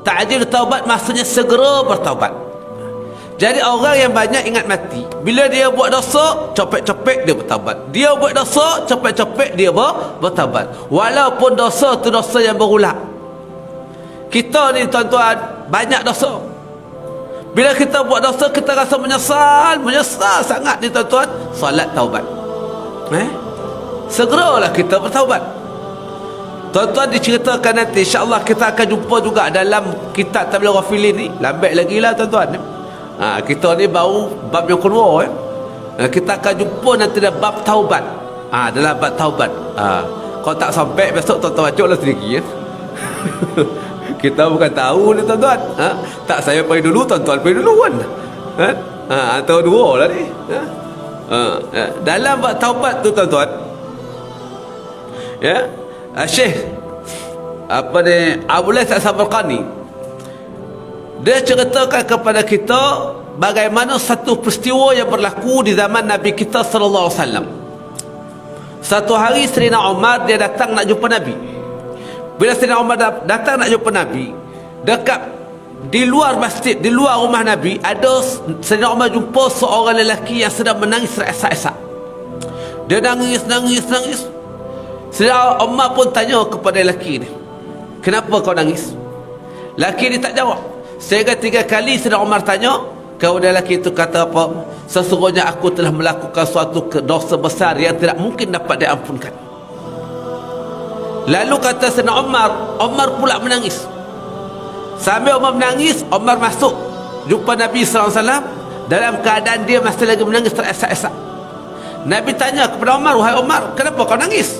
Ta'jil taubat maksudnya segera bertaubat. Jadi orang yang banyak ingat mati, bila dia buat dosa, cepet-cepet dia bertaubat. Dia buat dosa, cepet-cepet dia bertaubat. Walaupun dosa tu dosa yang berulang. Kita ni tuan-tuan banyak dosa. Bila kita buat dosa, kita rasa menyesal sangat ni tuan-tuan. Salat taubat. Segeralah kita bertaubat. Tuan-tuan diceritakan nanti, insya-Allah kita akan jumpa juga dalam kitab Tabligh Ghafilin ni. Lambat lagi lah tuan-tuan. Kita ni baru bab yang kedua. Kita akan jumpa nanti dalam bab taubat. Dalam bab taubat. Kalau tak sampai besok tuan-tuan baca lah sedikit. Kita bukan tahu ni tuan-tuan. Tak, saya pergi dulu, tuan-tuan pergi dulu kan. Atau dua lah ni. Dalam bab taubat tu tuan-tuan, ya, Syekh Abu Lays As-Samarqandi dia ceritakan kepada kita bagaimana satu peristiwa yang berlaku di zaman Nabi kita sallallahu alaihi wasallam. Satu hari Sayyidina Umar dia datang nak jumpa Nabi. Bila Sayyidina Umar datang nak jumpa Nabi, dekat di luar masjid, di luar rumah Nabi, ada Sayyidina Umar jumpa seorang lelaki yang sedang menangis esak-esak. Dia nangis. Sayyidina Umar pun tanya kepada lelaki ni, kenapa kau nangis? Lelaki ni tak jawab. Sehingga 3 kali Sayyidina Umar tanya, kemudian lelaki itu kata apa? Sesungguhnya aku telah melakukan suatu dosa besar yang tidak mungkin dapat diampunkan. Lalu kata Sayyidina Umar pula menangis. Sambil Umar menangis, Umar masuk jumpa Nabi SAW dalam keadaan dia masih lagi menangis teresak-esak. Nabi tanya kepada Umar, wahai Umar, kenapa kau nangis?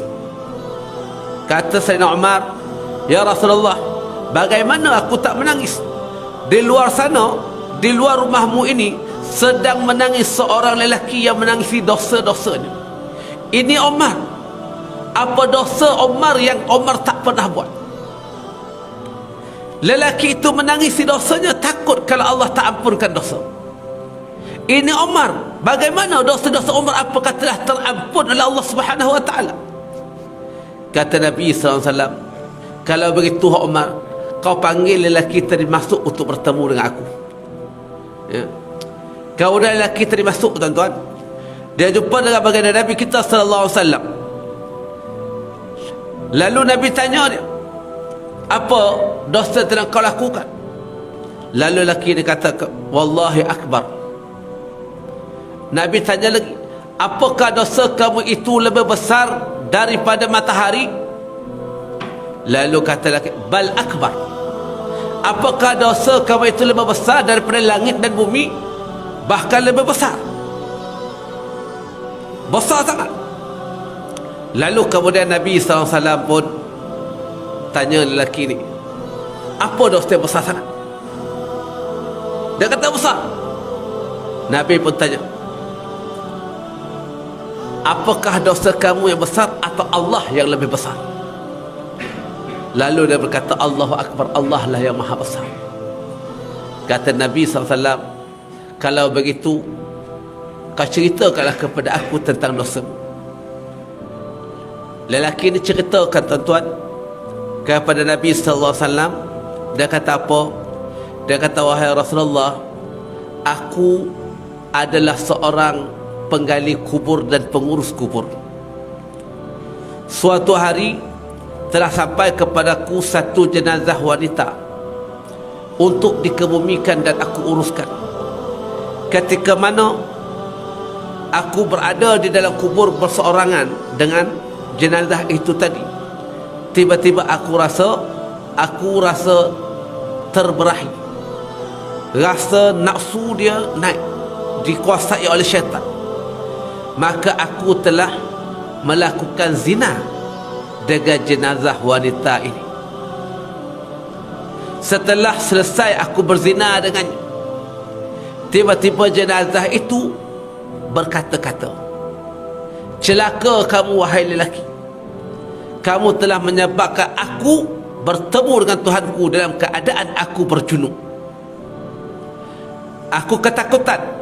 Kata Sayyidina Umar, ya Rasulullah, bagaimana aku tak menangis? Di luar sana, di luar rumahmu ini, sedang menangis seorang lelaki yang menangisi dosa-dosanya. Ini Umar. Apa dosa Umar yang Umar tak pernah buat? Lelaki itu menangisi dosanya, takut kalau Allah tak ampunkan dosa. Ini Umar. Bagaimana dosa-dosa Umar apakah telah terampun oleh Allah Subhanahu wa taala? Kata Nabi SAW, kalau begitu Umar, kau panggil lelaki tadi masuk untuk bertemu dengan aku. Ya. Kau dah lelaki tadi masuk tuan-tuan. Dia jumpa dengan baginda Nabi kita SAW. Lalu Nabi tanya dia, apa dosa yang kau lakukan? Lalu lelaki dia kata, Wallahi Akbar. Nabi tanya lagi, apakah dosa kamu itu lebih besar daripada matahari? Lalu kata lelaki, Bal Akbar. Apakah dosa kamu itu lebih besar daripada langit dan bumi? Bahkan lebih besar. Besar sangat. Lalu kemudian Nabi SAW pun tanya lelaki ni, apa dosa yang besar sangat? Dia kata besar. Nabi pun tanya, apakah dosa kamu yang besar atau Allah yang lebih besar? Lalu dia berkata, Allahu Akbar, Allah lah yang maha besar. Kata Nabi SAW, kalau begitu, kau ceritakanlah kepada aku tentang dosa. Lelaki ini ceritakan tuan-tuan kepada Nabi SAW. Dia kata apa? Dia kata, wahai Rasulullah, aku adalah seorang penggali kubur dan pengurus kubur. Suatu hari telah sampai kepadaku satu jenazah wanita untuk dikebumikan dan aku uruskan. Ketika mana aku berada di dalam kubur berseorangan dengan jenazah itu tadi, tiba-tiba aku rasa terberahi. Rasa nafsu dia naik, dikuasai oleh syaitan. Maka aku telah melakukan zina dengan jenazah wanita ini. Setelah selesai aku berzina dengannya, tiba-tiba jenazah itu berkata-kata, celaka kamu wahai lelaki, kamu telah menyebabkan aku bertemu dengan Tuhanku dalam keadaan aku berjunub. Aku ketakutan.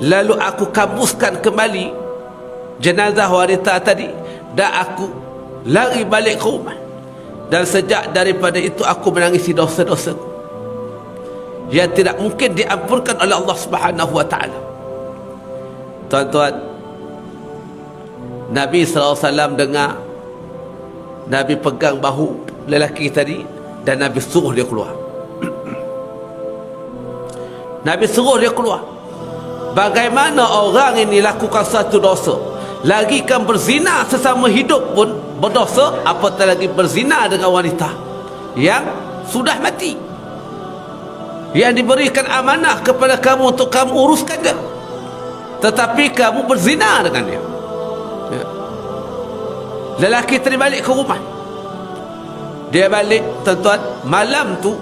Lalu aku kabuskan kembali jenazah wanita tadi dan aku lari balik ke rumah. Dan sejak daripada itu aku menangisi dosa-dosa yang tidak mungkin diampunkan oleh Allah Subhanahu wa taala. Tuan-tuan, Nabi SAW dengar Nabi pegang bahu lelaki tadi dan Nabi suruh dia keluar. Nabi suruh dia keluar. Bagaimana orang ini lakukan satu dosa, lagi kan berzina sesama hidup pun berdosa, apatah lagi berzina dengan wanita yang sudah mati, yang diberikan amanah kepada kamu untuk kamu uruskan dia, tetapi kamu berzina dengan dia. Ya. Lelaki tadi balik ke rumah. Dia balik, tuan-tuan, malam tu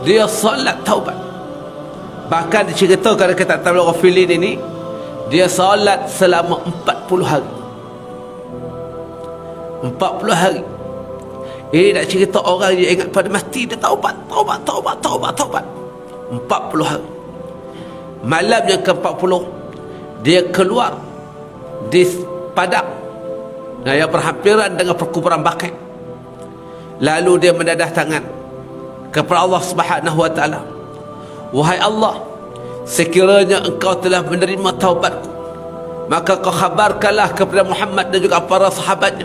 dia solat taubat. Bahkan diceritakan dekat Tabligh Ghafilin ini, dia solat selama 40 hari. 40 hari. Ini nak cerita orang yang ingat pada mati, dia taubat. 40 hari. Malam yang ke-40, dia keluar di padang yang berhampiran dengan perkuburan Baqi'. Lalu dia mendadah tangan kepada Allah Subhanahu wa taala. Wahai Allah, sekiranya engkau telah menerima taubatku, maka kau khabarkanlah kepada Muhammad dan juga para sahabatnya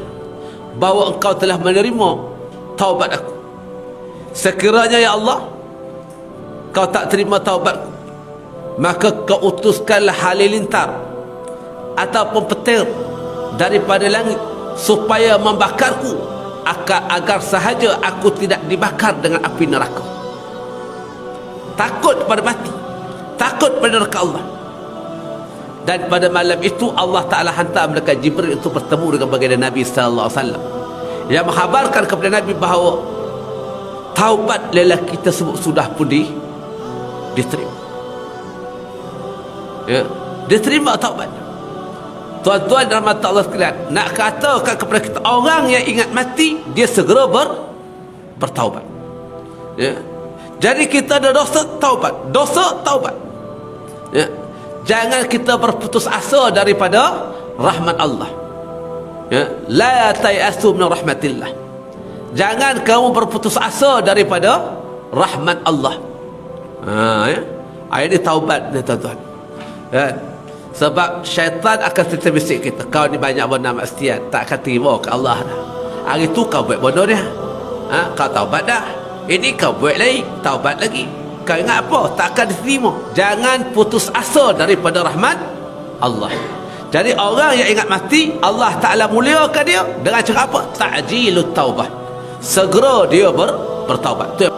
bahawa engkau telah menerima taubat aku. Sekiranya ya Allah kau tak terima taubatku, maka kau utuskanlah halilintar ataupun petir daripada langit supaya membakarku, agar sahaja aku tidak dibakar dengan api neraka. Takut pada mati, takut pada neraka Allah. Dan pada malam itu Allah Ta'ala hantar malaikat Jibril untuk bertemu dengan baginda Nabi sallallahu alaihi wasallam, yang menghabarkan kepada Nabi bahawa taubat lelaki tersebut sudah pun diterima. Ya, diterima taubat. Tuan-tuan dan rahmat Allah sekalian, nak katakan kepada kita, orang yang ingat mati dia segera bertaubat. Ya. Jadi kita ada dosa, taubat. Dosa, taubat. Ya. Jangan kita berputus asa daripada rahmat Allah. Ya. La tayasu min rahmatillah. Jangan kamu berputus asa daripada rahmat Allah. Ya. Ini taubat ni, tuan-tuan. Ya. Sebab syaitan akan terbisik kita, kau ni banyak benda maksiat, tak akan terima ke Allah dah. Hari tu kau buat benda dia, kau taubat dah. Ini kau buat lagi, taubat lagi. Kau ingat apa? Tak akan diterima. Jangan putus asa daripada rahmat Allah. Jadi orang yang ingat mati, Allah Ta'ala muliakan dia dengan cara apa? Ta'jilut taubah. Segera dia bertaubat.